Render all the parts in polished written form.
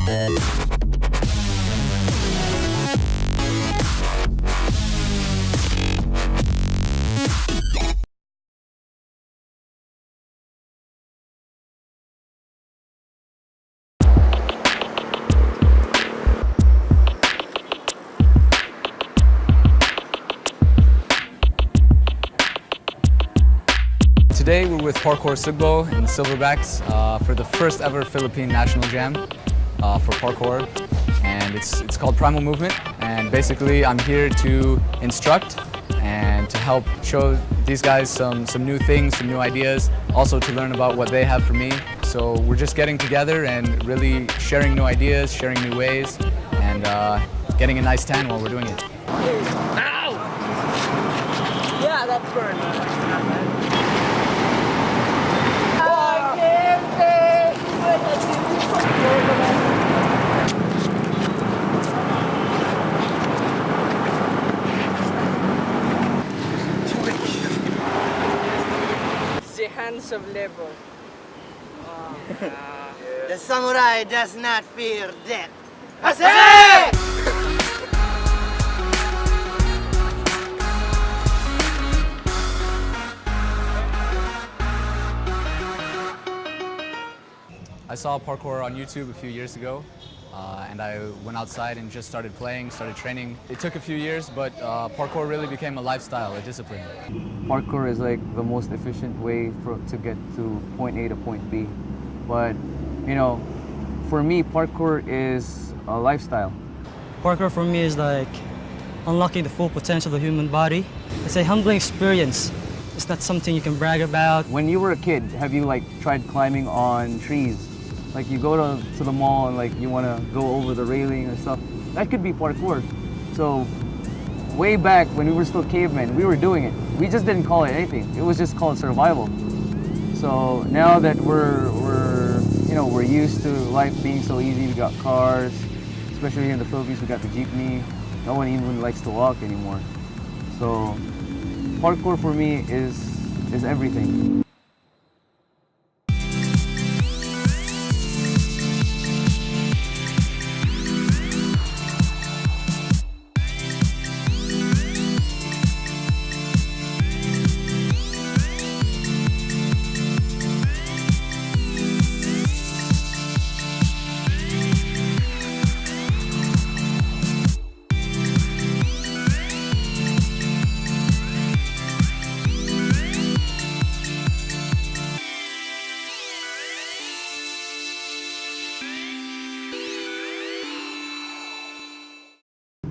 Today we're with Parkour Sugbo in Silverbacks for the first ever Philippine National Jam for parkour, and it's called Primal Movement. And basically I'm here to instruct and to help show these guys some new things, some new ideas, also to learn about what they have for me. So we're just getting together and really sharing new ideas, sharing new ways, and getting a nice tan while we're doing it. Ow! Yeah, that's burned. The hands of level. The samurai does not fear death. Hase! I saw parkour on YouTube a few years ago, and I went outside and just started playing, started training. It took a few years, but parkour really became a lifestyle, a discipline. Parkour is like the most efficient way to get to point A to point B. But, you know, for me, parkour is a lifestyle. Parkour for me is like unlocking the full potential of the human body. It's a humbling experience. It's not something you can brag about. When you were a kid, have you like tried climbing on trees? Like you go to the mall and like you want to go over the railing or stuff. That could be parkour. So way back when we were still cavemen, we were doing it. We just didn't call it anything. It was just called survival. So now that we're used to life being so easy, we got cars, especially here in the Philippines, we got the jeepney. No one even likes to walk anymore. So parkour for me is everything.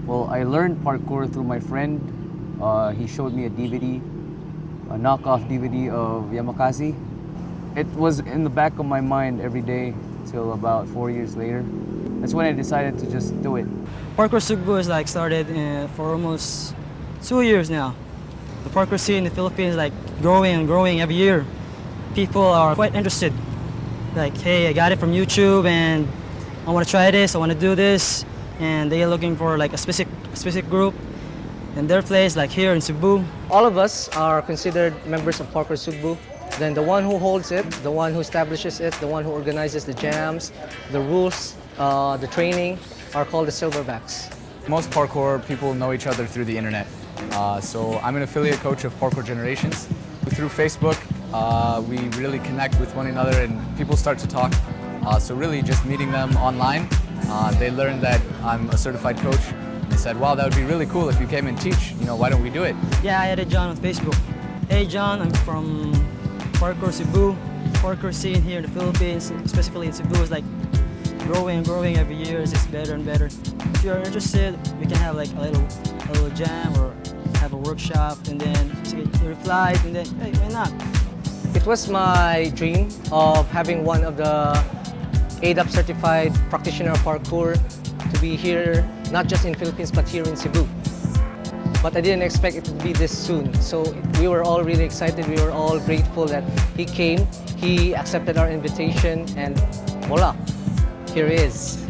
Well, I learned parkour through my friend. He showed me a DVD, a knockoff DVD of Yamakasi. It was in the back of my mind every day till about 4 years later. That's when I decided to just do it. Parkour Sugbo is like started for almost 2 years now. The parkour scene in the Philippines is like growing and growing every year. People are quite interested. Like, hey, I got it from YouTube and I want to try this, I want to do this. And they are looking for like a specific group in their place, like here in Cebu. All of us are considered members of Parkour Sugbo. Then the one who holds it, the one who establishes it, the one who organizes the jams, the rules, the training are called the Silverbacks. Most parkour people know each other through the internet. So I'm an affiliate coach of Parkour Generations. Through Facebook, we really connect with one another and people start to talk. So really just meeting them online, they learned that I'm a certified coach. They said, wow, that would be really cool if you came and teach. You know, why don't we do it? Yeah, I added John on Facebook. Hey John, I'm from Parkour Cebu. Parkour scene here in the Philippines, specifically in Cebu, is like growing and growing every year. It's just better and better. If you're interested, we can have like a little jam or have a workshop, and then he replied, and then hey, why not? It was my dream of having one of the ADAP certified practitioner of parkour to be here, not just in Philippines, but here in Cebu. But I didn't expect it to be this soon. So we were all really excited. We were all grateful that he came, he accepted our invitation, and voila, here he is.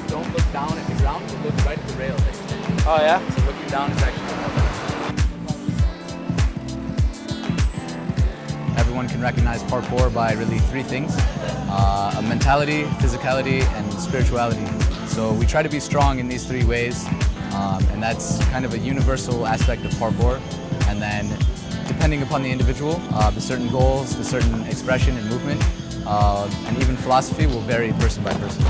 Don't look down at the ground, but look right at the rail. Oh yeah? So looking down is actually everyone can recognize parkour by really three things: a mentality, physicality, and spirituality. So we try to be strong in these three ways, and that's kind of a universal aspect of parkour. And then, depending upon the individual, the certain goals, the certain expression and movement, and even philosophy will vary person by person.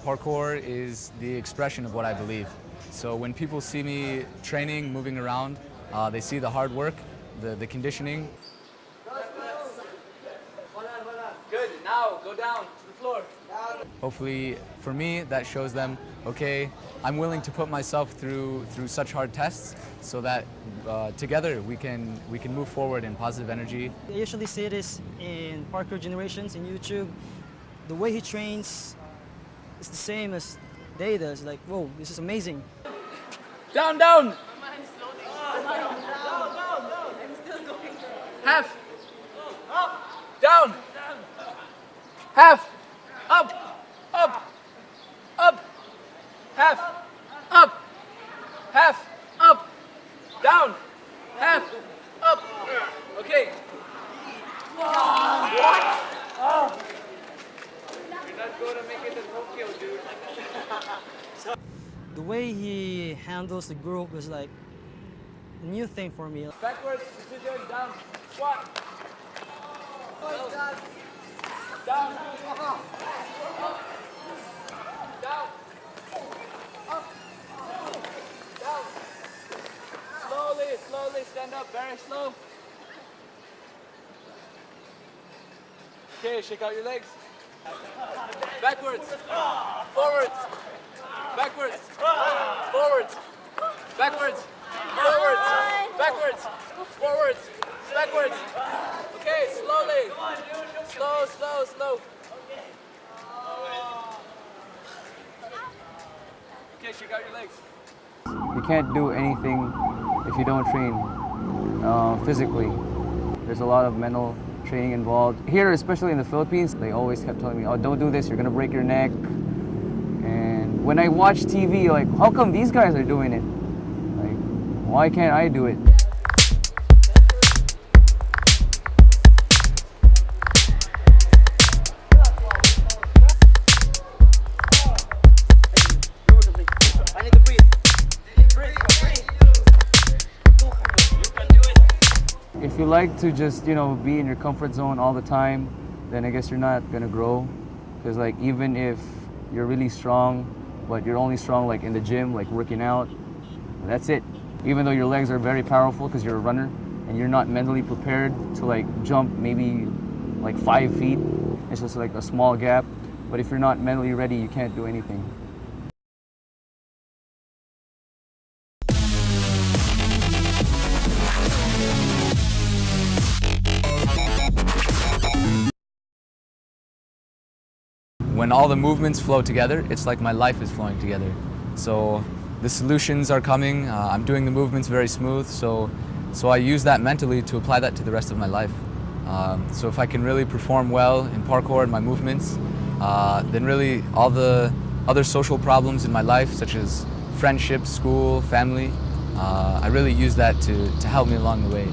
Parkour is the expression of what I believe. So when people see me training, moving around, they see the hard work, the conditioning. Good, now go down to the floor. Hopefully for me that shows them, okay, I'm willing to put myself through such hard tests so that together we can move forward in positive energy. I usually see this in parkour generations in YouTube. The way he trains is the same as they does. Like, whoa, this is amazing. Down, down. Half. Down. Half. Up. Up. Up. Half. Up. Half. Up. Down. Half. Up. Okay. What? Oh. You're not going to make it to Tokyo, dude. The way he handles the group is like a new thing for me. Backwards, position, down, squat. Down. Down. Up. Down. Up. Down. Slowly, slowly stand up, very slow. Okay, shake out your legs. Backwards, forwards, backwards, forwards, backwards, forwards, backwards, forwards, backwards. Okay, slowly, slow, slow, slow. Okay, shake out your legs. You can't do anything if you don't train physically. There's a lot of mental training involved. Here, especially in the Philippines, they always kept telling me, oh, don't do this, you're gonna break your neck. And when I watch TV, like, how come these guys are doing it? Like, why can't I do it? If you like to just, be in your comfort zone all the time, then I guess you're not gonna grow. Because like, even if you're really strong, but you're only strong like in the gym, like working out, that's it. Even though your legs are very powerful because you're a runner and you're not mentally prepared to like jump maybe like 5 feet, it's just like a small gap. But if you're not mentally ready, you can't do anything. When all the movements flow together, it's like my life is flowing together. So the solutions are coming, I'm doing the movements very smooth, so I use that mentally to apply that to the rest of my life. So if I can really perform well in parkour and my movements, then really all the other social problems in my life, such as friendships, school, family, I really use that to help me along the way.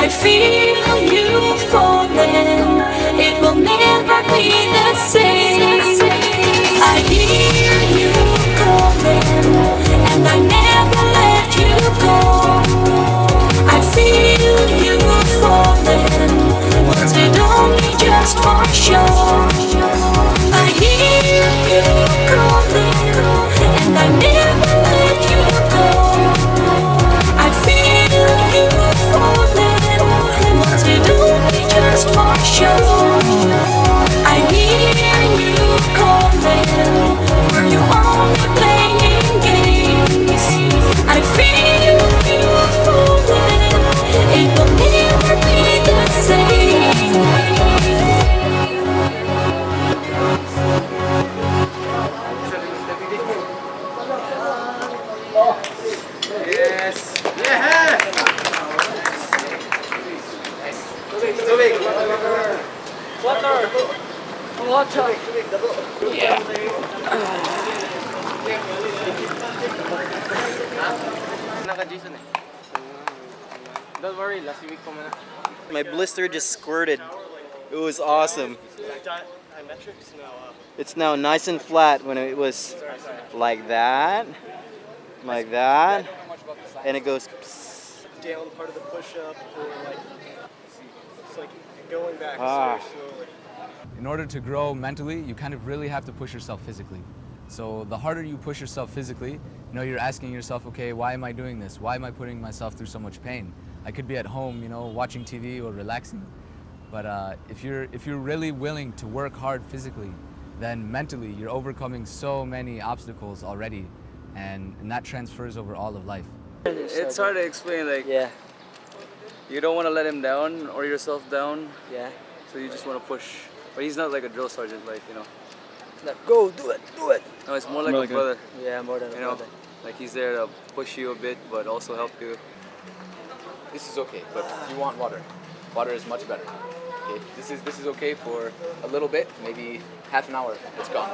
Feel Don't worry, last week ko muna. My blister just squirted. It was awesome. It's now nice and flat when it was like that, and it goes down part of the push-up, or like it's like going back very slowly. In order to grow mentally, you kind of really have to push yourself physically. So the harder you push yourself physically, you know, you're asking yourself, okay, why am I doing this? Why am I putting myself through so much pain? I could be at home, you know, watching TV or relaxing. But if you're really willing to work hard physically, then mentally you're overcoming so many obstacles already, and that transfers over all of life. It's hard to explain, like, Yeah. you don't want to let him down or yourself down, Yeah. so you just want to push. But he's not like a drill sergeant, like, you know. Like, go, do it, do it. No, it's more like a brother, Yeah, more than you know. Like, he's there to push you a bit, but also help you. This is okay, but you want water. Water is much better. Okay? This is okay for a little bit, maybe half an hour, it's gone.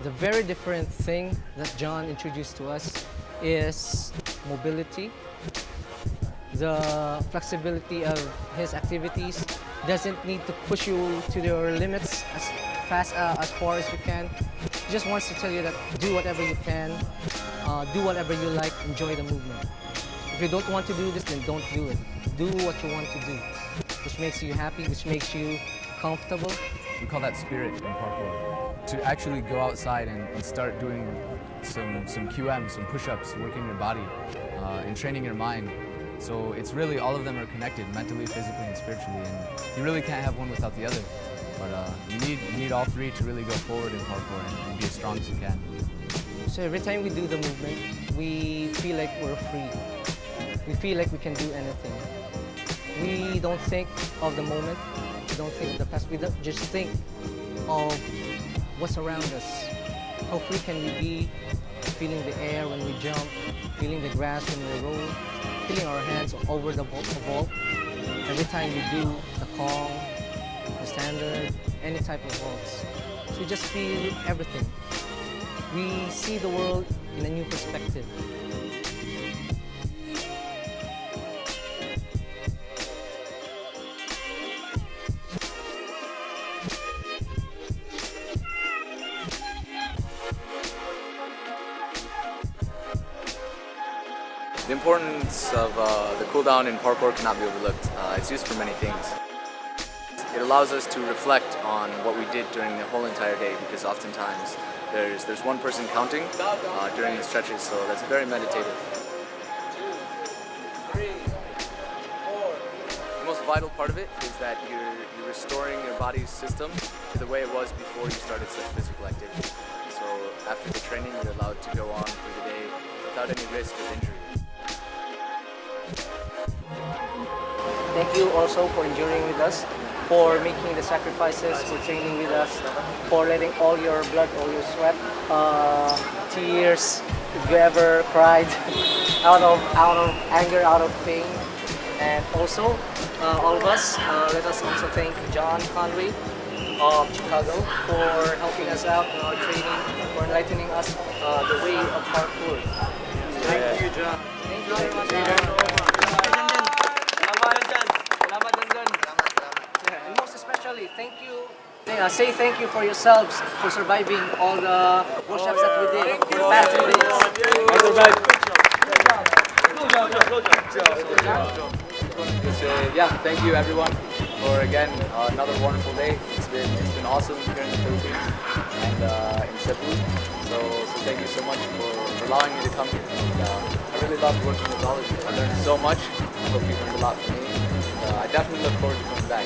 The very different thing that John introduced to us is mobility. The flexibility of his activities doesn't need to push you to your limits as far as you can. He just wants to tell you that do whatever you can, do whatever you like, enjoy the movement. If you don't want to do this, then don't do it. Do what you want to do, which makes you happy, which makes you comfortable. We call that spirit in parkour. To actually go outside and start doing some QM, some push-ups, working your body, and training your mind. So it's really, all of them are connected, mentally, physically, and spiritually, and you really can't have one without the other. But you need all three to really go forward in parkour and be as strong as you can. So every time we do the movement, we feel like we're free. We feel like we can do anything. We don't think of the moment, we don't think of the past, we just think of what's around us. How free can we be, feeling the air when we jump, feeling the grass when we roll, feeling our hands over the vault. Every time we do the Kong, the standard, any type of vaults. So we just feel everything. We see the world in a new perspective. The importance of the cooldown in parkour cannot be overlooked. It's used for many things. It allows us to reflect on what we did during the whole entire day, because oftentimes there's one person counting during the stretches, so that's very meditative. The most vital part of it is that you're restoring your body's system to the way it was before you started such physical activity. So after the training, you're allowed to go on through the day without any risk of injury. Thank you also for enduring with us, for making the sacrifices, for training with us, for letting all your blood, all your sweat, tears, if you ever cried out of anger, out of pain. And also, all of us, let us also thank John Conway of Chicago for helping us out in our training, for enlightening us the way of parkour. Thank you, John. Thank you very much. And most especially, thank you. Say thank you for yourselves for surviving all the workshops that we did for the past 2 days. Yeah, thank you everyone for again another wonderful day. It's been awesome here in the Philippines and in Cebu. So thank you so much for allowing me to come here. And, I really love working with all of you. I learned so much. I hope you learned a lot from me. I definitely look forward to coming back.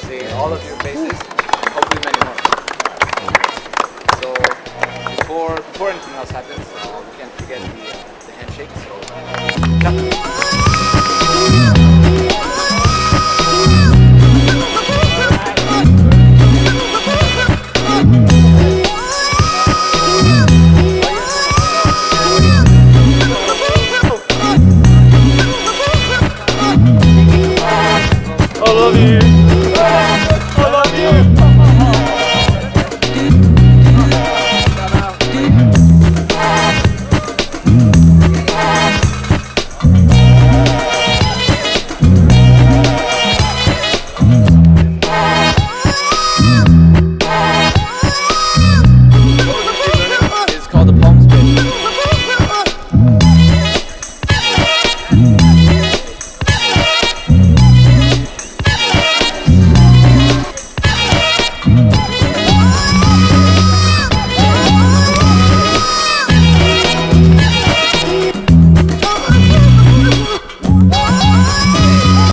Seeing all of your faces, and hopefully many more. So before anything else happens, we can't forget the handshake. So. Nak